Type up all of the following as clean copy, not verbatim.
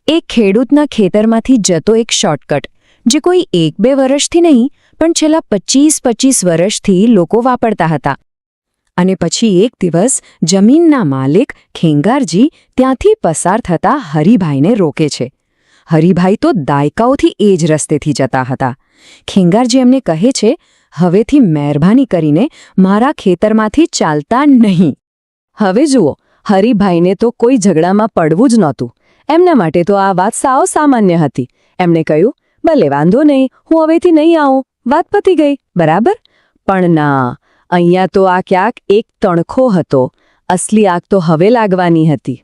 એક ખેડૂતના ખેતરમાંથી જતો એક શોર્ટકટ, જે કોઈ 1-2 વર્ષથી નહીં પણ છેલ્લા 25-25 વર્ષથી લોકો વાપરતા હતા. અને પછી એક દિવસ જમીનના માલિક ખેંગારજી ત્યાંથી પસાર થતા હરિભાઈને રોકે છે. હરિભાઈ તો દાયકાઓથી એ જ રસ્તેથી જતા હતા. ખેંગારજી એમને કહે છે, હવેથી મહેરબાની કરીને મારા ખેતરમાંથી ચાલતા નહીં. હવે જુઓ, હરિભાઈને તો કોઈ ઝઘડામાં પડવું જ નહોતું. એમના માટે તો આ વાત સાવ સામાન્ય હતી. એમણે કહ્યું, ભલે વાંધો નહીં, હું હવેથી નહીં આવું, વાત પતી ગઈ, બરાબર? પણ ના, અહીંયા તો આ ક્યાંક એક તણખો હતો. અસલી આગ તો હવે લાગવાની હતી.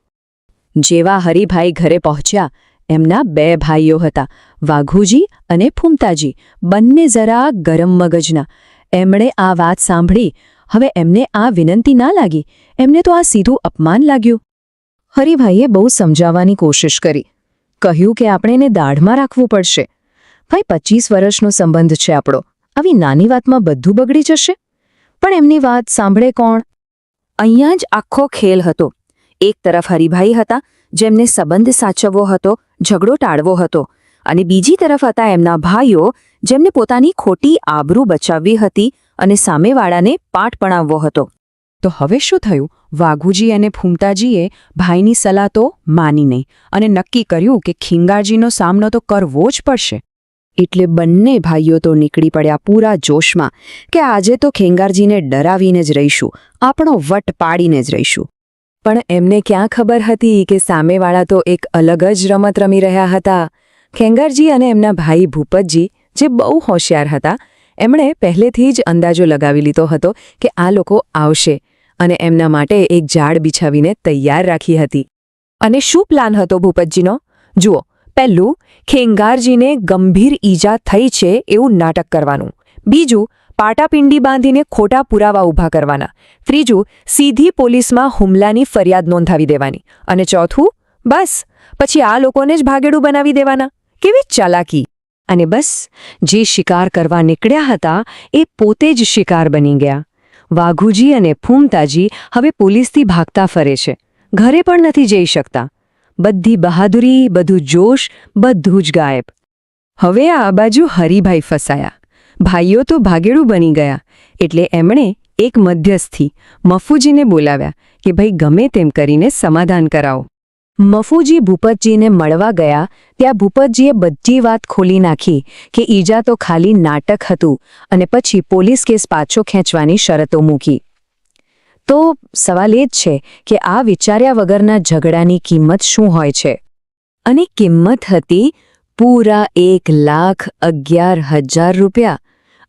જેવા હરિભાઈ ઘરે પહોંચ્યા, એમના 2 ભાઈઓ હતા, વાઘુજી અને ફૂમતાજી, બંને જરા ગરમ મગજના. એમણે આ વાત સાંભળી. હવે એમને આ વિનંતી ના લાગી, એમને તો આ સીધું અપમાન લાગ્યું. હરિભાઈએ બહુ સમજાવવાની કોશિશ કરી. કહ્યું કે આપણે એને દાઢમાં રાખવું પડશે. ભાઈ, 25 વર્ષનો સંબંધ છે આપણો, આવી નાની વાતમાં બધું બગડી જશે? પણ એમની વાત સાંભળે કોણ? અહીંયા જ આખો ખેલ હતો. એક તરફ હરિભાઈ હતા, જેમને સંબંધ સાચવવો હતો, ઝઘડો ટાળવો હતો, અને બીજી તરફ હતા એમના ભાઈઓ, જેમને પોતાની ખોટી આબરૂ બચાવવી હતી અને સામેવાળાને પાઠ ભણાવવો હતો. તો હવે શું થયું? વાઘુજી અને ફૂમતાજીએ ભાઈની સલાહ તો માની નહીં અને નક્કી કર્યું કે ખેંગારજીનો સામનો તો કરવો જ પડશે. એટલે બંને ભાઈઓ તો નીકળી પડ્યા પૂરા જોશમાં કે આજે તો ખેંગારજીને ડરાવીને જ રહીશું, આપણો વટ પાડીને જ રહીશું. પણ એમને ક્યાં ખબર હતી કે સામેવાળા તો એક અલગ જ રમત રમી રહ્યા હતા. ખેંગારજી અને એમના ભાઈ ભૂપતજી, જે બહુ હોશિયાર હતા, એમણે પહેલેથી જ અંદાજો લગાવી લીધો હતો કે આ લોકો આવશે અને એમના માટે એક ઝાડ બિછાવીને તૈયાર રાખી હતી. અને શું પ્લાન હતો ભૂપતજીનો? જુઓ, પહેલું, ખેંગારજીને ગંભીર ઈજા થઈ છે એવું નાટક કરવાનું. બીજું, પાટાપિંડી બાંધીને ખોટા પુરાવા ઊભા કરવાના. ત્રીજું, સીધી પોલીસમાં હુમલાની ફરિયાદ નોંધાવી દેવાની. અને ચોથું, બસ પછી આ લોકોને જ ભાગેડું બનાવી દેવાના. કેવી ચાલાકી! અને બસ, જે શિકાર કરવા નીકળ્યા હતા એ પોતે જ શિકાર બની ગયા. વાઘુજી અને ફૂમતાજી હવે પોલીસથી ભાગતા ફરે છે. ઘરે પણ નથી જઈ શકતા. બધી બહાદુરી, બધું જોશ, બધું જ ગાયબ. હવે આ બાજુ હરિભાઈ ફસાયા. ભાઈઓ તો ભાગેડું બની ગયા. એટલે એમણે એક મધ્યસ્થી મફુજીને બોલાવ્યા કે ભાઈ, ગમે તેમ કરીને સમાધાન કરાવો. મફુજી ભૂપતજીને મળવા ગયા ત્યાં ભૂપતજીએ બધી વાત ખોલી નાખી કે ઈજા તો ખાલી નાટક હતું અને પછી પોલીસ કેસ પાછો ખેંચવાની શરતો મૂકી. તો સવાલ એ જ છે કે આ વિચાર્યા વગરના ઝઘડાની કિંમત શું હોય છે? અને કિંમત હતી પૂરા 1,11,000 રૂપિયા.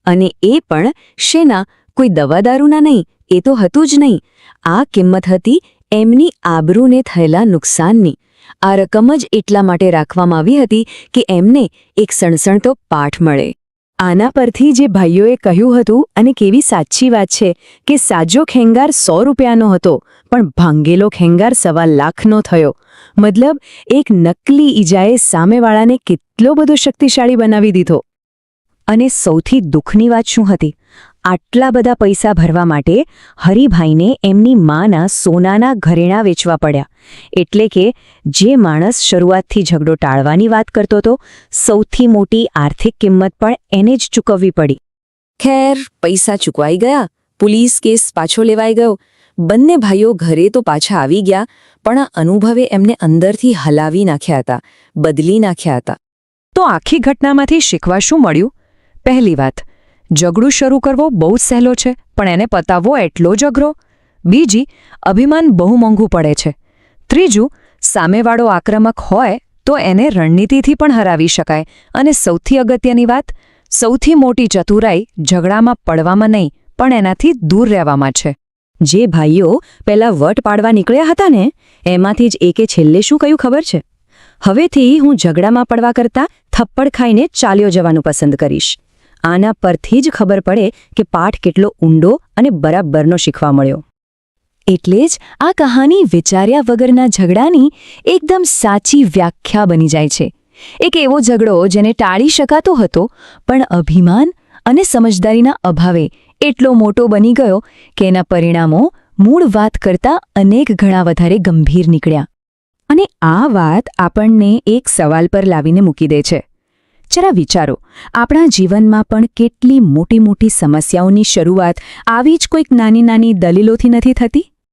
અને એ પણ શેના? કોઈ દવાદારૂના નહીં, એ તો હતું જ નહીં. આ કિંમત હતી એમની આબરૂને થયેલા નુકસાનની. આ રકમ જ એટલા માટે રાખવામાં આવી હતી કે એમને એક સણસણતો પાઠ મળે. આના પરથી જે ભાઈઓએ કહ્યું હતું, અને કેવી સાચી વાત છે કે સાજો ખેંગાર 100 રૂપિયાનો હતો પણ ભાંગેલો ખેંગાર 1.25 લાખનો થયો. મતલબ એક નકલી ઈજાએ સામેવાળાને કેટલો બધો શક્તિશાળી બનાવી દીધો. અને સૌથી દુઃખની વાત શું હતી? આટલા બધા પૈસા ભરવા માટે હરિભાઈને એમની માના સોનાના ઘરેણાં વેચવા પડ્યા. એટલે કે જે માણસ શરૂઆતથી ઝઘડો ટાળવાની વાત કરતો હતો, સૌથી મોટી આર્થિક કિંમત પણ એને જ ચૂકવવી પડી. ખેર, પૈસા ચૂકવાઈ ગયા, પોલીસ કેસ પાછો લેવાઈ ગયો. બંને ભાઈઓ ઘરે તો પાછા આવી ગયા, પણ આ અનુભવે એમને અંદરથી હલાવી નાખ્યા હતા, બદલી નાખ્યા હતા. તો આખી ઘટનામાંથી શીખવા શું મળ્યું? પહેલી વાત, ઝઘડું શરૂ કરવો બહુ જ સહેલો છે, પણ એને પતાવવો એટલો જ અઘરો. બીજી, અભિમાન બહુ મોંઘું પડે છે. ત્રીજું, સામેવાળો આક્રમક હોય તો એને રણનીતિથી પણ હરાવી શકાય. અને સૌથી અગત્યની વાત, સૌથી મોટી ચતુરાઈ ઝઘડામાં પડવામાં નહીં, પણ એનાથી દૂર રહેવામાં છે. જે ભાઈઓ પહેલા વટ પાડવા નીકળ્યા હતા ને, એમાંથી જ એકે છેલ્લે શું કહ્યું ખબર છે? હવેથી હું ઝઘડામાં પડવા કરતાં થપ્પડ ખાઈને ચાલ્યો જવાનું પસંદ કરીશ. આના પરથી જ ખબર પડે કે પાઠ કેટલો ઊંડો અને બરાબરનો શીખવા મળ્યો. એટલે જ આ કહાની વિચાર્યા વગરના ઝઘડાની એકદમ સાચી વ્યાખ્યા બની જાય છે. એક એવો ઝઘડો જેને ટાળી શકાતો હતો, પણ અભિમાન અને સમજદારીના અભાવે એટલો મોટો બની ગયો કે એના પરિણામો મૂળ વાત કરતાં અનેક ગણા વધારે ગંભીર નીકળ્યા. અને આ વાત આપણને એક સવાલ પર લાવીને મૂકી દે છે. જરા વિચારો, આપણા જીવનમાં પણ કેટલી મોટી મોટી સમસ્યાઓની શરૂઆત આવી જ કોઈક નાની નાની દલીલોથી નથી થતી?